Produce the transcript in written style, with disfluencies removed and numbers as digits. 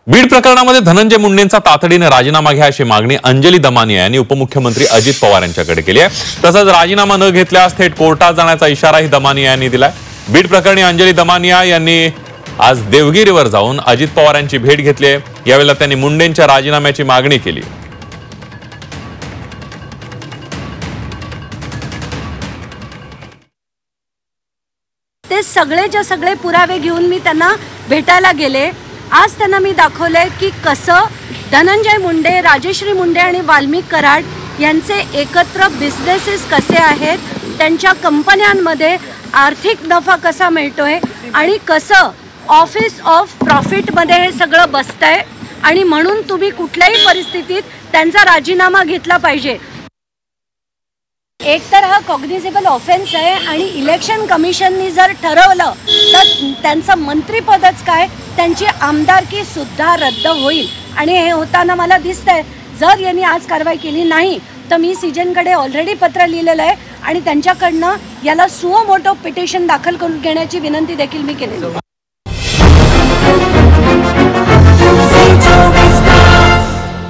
बीड प्रकरणामध्ये धनंजय मुंडेंचा तातडीने राजीनामा घ्या अशी मागणी अंजली दमानिया यांनी उपमुख्यमंत्री अजित पवार यांच्याकडे केली आहे। तसंच राजीनामा न घेतल्यास थेट कोर्टात जाण्याचा इशाराही दमानिया यांनी दिलाय। बीड प्रकरणी अंजली दमानिया यांनी आज देवगिरीवर जाऊन अजित पवार यांची भेट घेतली आहे। यावेळेला त्यांनी मुंडेंच्या राजीनाम्याची मागणी केली। ते सगळेच्या सगळे पुरावे घेऊन मी त्यांना भेटायला गेले। आज त्यांना मी दाखवले की कसं धनंजय मुंडे, राजश्री मुंडे आणि वाल्मिक कराड यांचे एकत्र बिझनेसेस कसे आहेत, त्यांच्या कंपन्यांमध्ये आर्थिक नफा कसा मिळतोय आणि कसं ऑफिस ऑफ प्रॉफिटमध्ये हे सगळं बसतंय आणि म्हणून तुम्ही कुठल्याही परिस्थितीत त्यांचा राजीनामा घेतला पाहिजे। एक तर हा कॉग्निझेबल ऑफेन्स आहे आणि इलेक्शन कमिशननी जर ठरवलं तर त्यांचं मंत्रिपदच काय, त्यांची आमदारकी सुद्धा रद्द होईल आणि हे होताना मला दिसतंय। जर यांनी आज कारवाई केली नाही तर मी सीजनकडे ऑलरेडी पत्र लिहिलेलं आहे आणि त्यांच्याकडनं याला सुओ मोटो पिटिशन दाखल करून घेण्याची विनंती देखील मी केलेली आहे।